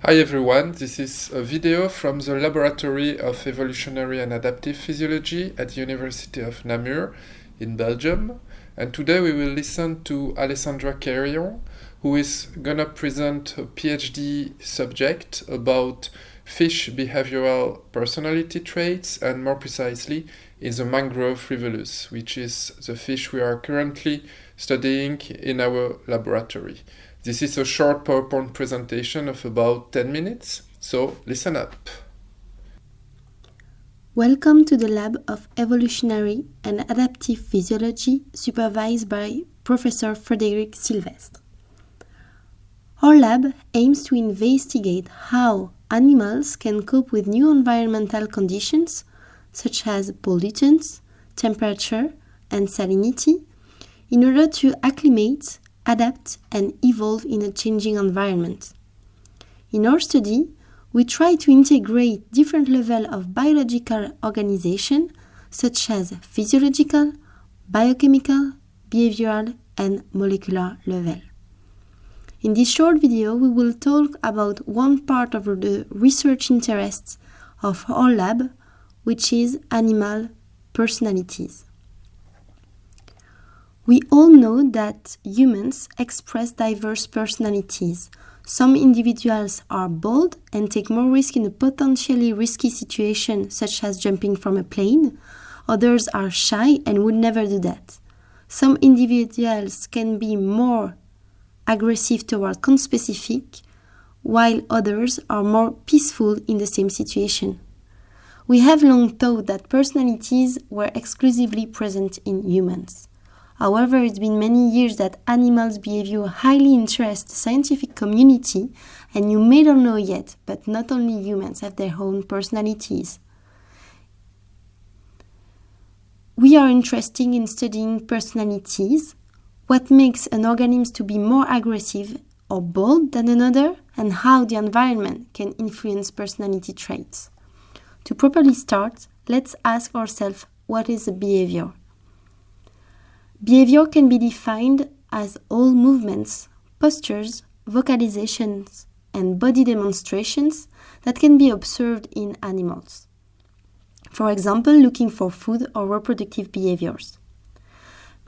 Hi everyone, this is a video from the Laboratory of Evolutionary and Adaptive Physiology at the University of Namur in Belgium. And today we will listen to Alessandra Carion, who is gonna present a PhD subject about fish behavioral personality traits, and more precisely in the mangrove rivulus, which is the fish we are currently studying in our laboratory. This is a short PowerPoint presentation of about 10 minutes, so listen up. Welcome to the Lab of Evolutionary and Adaptive Physiology, supervised by Professor Frédéric Sylvestre. Our lab aims to investigate how animals can cope with new environmental conditions, such as pollutants, temperature, and salinity, in order to acclimate, adapt, and evolve in a changing environment. In our study, we try to integrate different levels of biological organization, such as physiological, biochemical, behavioral, and molecular level. In this short video, we will talk about one part of the research interests of our lab, which is animal personalities. We all know that humans express diverse personalities. Some individuals are bold and take more risk in a potentially risky situation, such as jumping from a plane. Others are shy and would never do that. Some individuals can be more aggressive toward conspecific, while others are more peaceful in the same situation. We have long thought that personalities were exclusively present in humans. However, it's been many years that animals' behavior highly interests the scientific community, and you may not know yet, but not only humans have their own personalities. We are interested in studying personalities, what makes an organism to be more aggressive or bold than another, and how the environment can influence personality traits. To properly start, let's ask ourselves, what is a behavior? Behavior can be defined as all movements, postures, vocalizations, and body demonstrations that can be observed in animals. For example, looking for food or reproductive behaviors.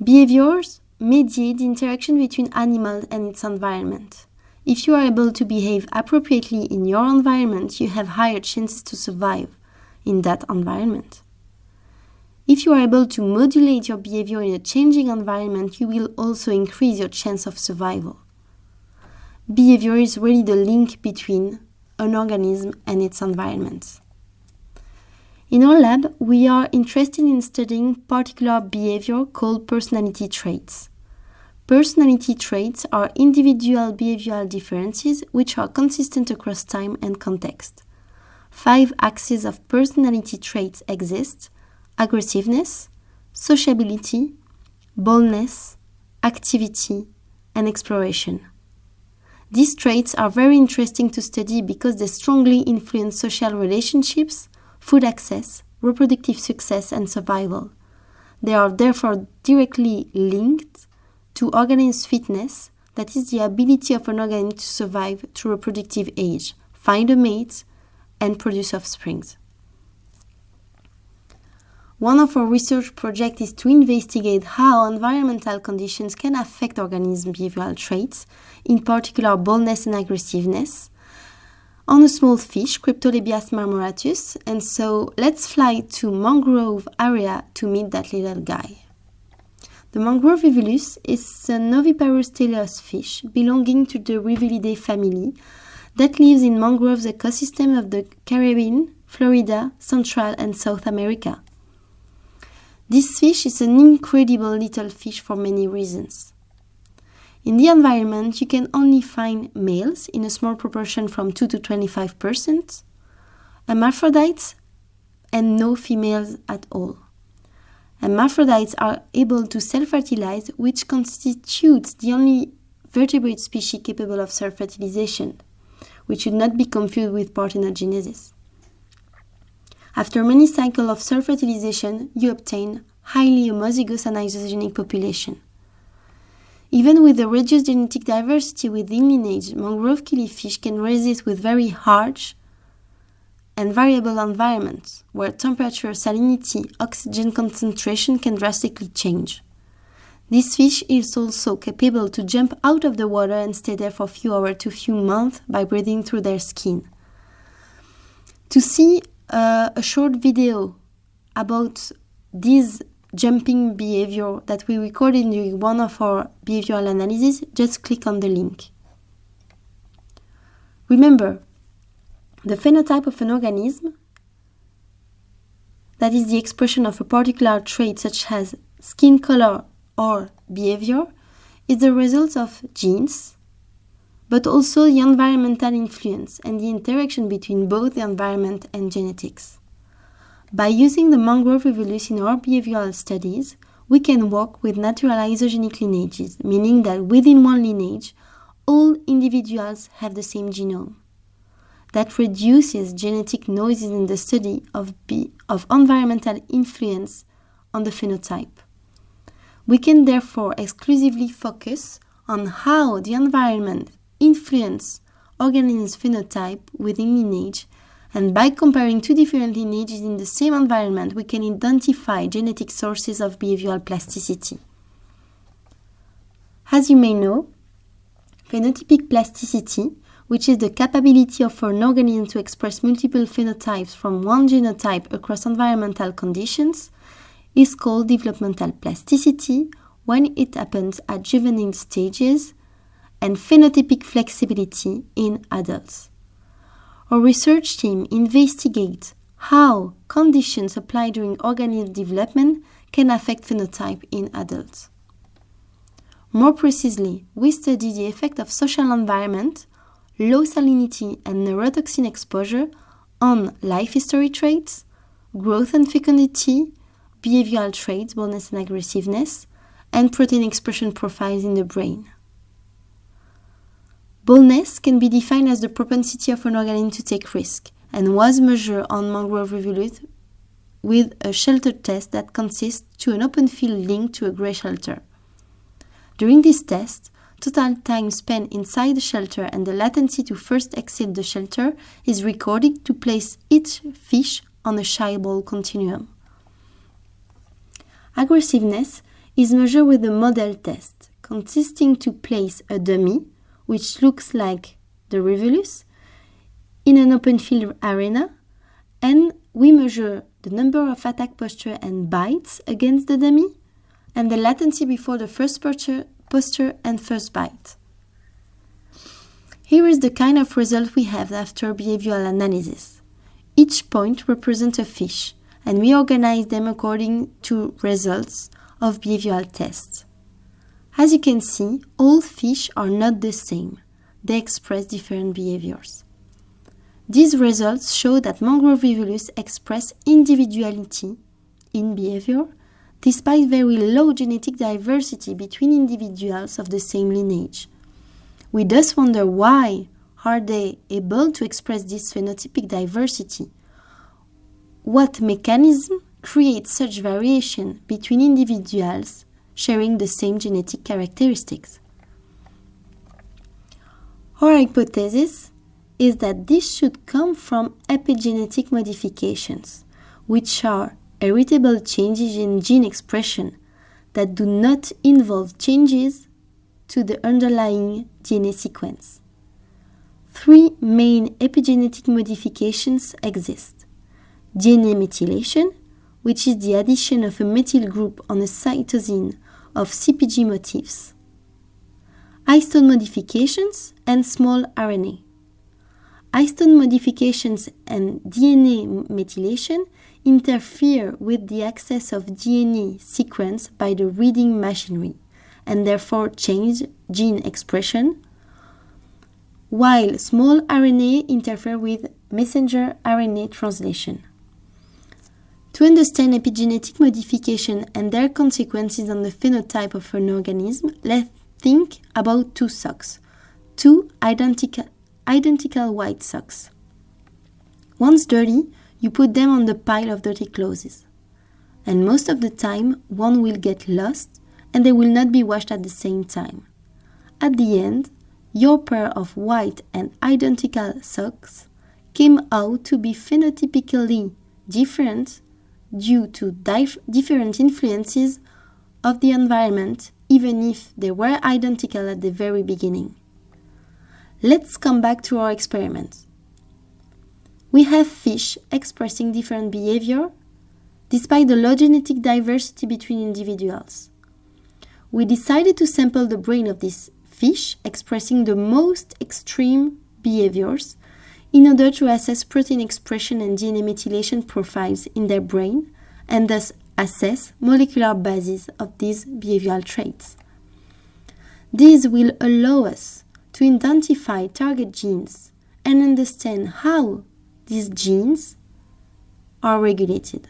Behaviors mediate the interaction between animals and its environment. If you are able to behave appropriately in your environment, you have higher chances to survive in that environment. If you are able to modulate your behavior in a changing environment, you will also increase your chance of survival. Behavior is really the link between an organism and its environment. In our lab, we are interested in studying particular behavior called personality traits. Personality traits are individual behavioral differences which are consistent across time and context. 5 axes of personality traits exist: aggressiveness, sociability, boldness, activity, and exploration. These traits are very interesting to study because they strongly influence social relationships, food access, reproductive success, and survival. They are therefore directly linked to organism fitness, that is the ability of an organism to survive to reproductive age, find a mate, and produce offspring. One of our research projects is to investigate how environmental conditions can affect organism behavioral traits, in particular boldness and aggressiveness, on a small fish, Cryptolebias marmoratus, and so let's fly to mangrove area to meet that little guy. The mangrove rivulus is an oviparous teleost fish belonging to the Rivulidae family that lives in mangroves ecosystem of the Caribbean, Florida, Central and South America. This fish is an incredible little fish for many reasons. In the environment, you can only find males in a small proportion from 2 to 25%, hermaphrodites, and no females at all. Hermaphrodites are able to self-fertilize, which constitutes the only vertebrate species capable of self-fertilization, which should not be confused with parthenogenesis. After many cycles of self-fertilization, you obtain highly homozygous and isogenic population. Even with the reduced genetic diversity within lineage, mangrove killifish can resist with very harsh and variable environments, where temperature, salinity, oxygen concentration can drastically change. This fish is also capable to jump out of the water and stay there for a few hours to a few months by breathing through their skin. To see a short video about this jumping behavior that we recorded during one of our behavioral analyses, just click on the link. Remember, the phenotype of an organism, that is the expression of a particular trait such as skin color or behavior, is the result of genes, but also the environmental influence and the interaction between both the environment and genetics. By using the mangrove rivulus in our behavioral studies, we can work with natural isogenic lineages, meaning that within one lineage, all individuals have the same genome. That reduces genetic noises in the study of environmental influence on the phenotype. We can therefore exclusively focus on how the environment influences organism's phenotype within lineage, and by comparing two different lineages in the same environment, we can identify genetic sources of behavioral plasticity. As you may know, phenotypic plasticity, which is the capability of an organism to express multiple phenotypes from one genotype across environmental conditions, is called developmental plasticity when it happens at juvenile stages, and phenotypic flexibility in adults. Our research team investigates how conditions applied during organism development can affect phenotype in adults. More precisely, we study the effect of social environment, low salinity and neurotoxin exposure on life history traits, growth and fecundity, behavioral traits, boldness and aggressiveness, and protein expression profiles in the brain. Boldness can be defined as the propensity of an organism to take risk, and was measured on mangrove rivulus with a shelter test that consists to an open field linked to a grey shelter. During this test, total time spent inside the shelter and the latency to first exit the shelter is recorded to place each fish on a shy ball continuum. Aggressiveness is measured with a model test, consisting to place a dummy, which looks like the rivulus, in an open field arena, and we measure the number of attack posture and bites against the dummy, and the latency before the first posture and first bite. Here is the kind of result we have after behavioral analysis. Each point represents a fish, and we organize them according to results of behavioral tests. As you can see, all fish are not the same. They express different behaviors. These results show that mangrove rivulus express individuality in behavior despite very low genetic diversity between individuals of the same lineage. We thus wonder why are they able to express this phenotypic diversity? What mechanism creates such variation between individuals sharing the same genetic characteristics? Our hypothesis is that this should come from epigenetic modifications, which are heritable changes in gene expression that do not involve changes to the underlying DNA sequence. Three main epigenetic modifications exist: DNA methylation, which is the addition of a methyl group on a cytosine of CpG motifs; histone modifications and small RNA. Histone modifications and DNA methylation interfere with the access of DNA sequence by the reading machinery and therefore change gene expression, while small RNA interfere with messenger RNA translation. To understand epigenetic modification and their consequences on the phenotype of an organism, let's think about two socks, two identical white socks. Once dirty, you put them on the pile of dirty clothes, and most of the time one will get lost and they will not be washed at the same time. At the end, your pair of white and identical socks came out to be phenotypically different due to different influences of the environment, even if they were identical at the very beginning. Let's come back to our experiment. We have fish expressing different behavior despite the low genetic diversity between individuals. We decided to sample the brain of these fish expressing the most extreme behaviors in order to assess protein expression and DNA methylation profiles in their brain and thus assess molecular bases of these behavioral traits. This will allow us to identify target genes and understand how these genes are regulated.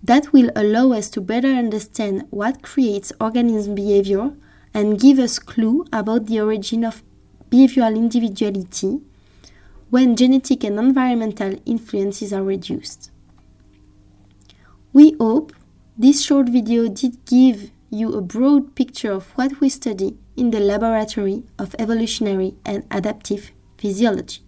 That will allow us to better understand what creates organism behavior and give us clue about the origin of behavioral individuality when genetic and environmental influences are reduced. We hope this short video did give you a broad picture of what we study in the laboratory of evolutionary and adaptive physiology.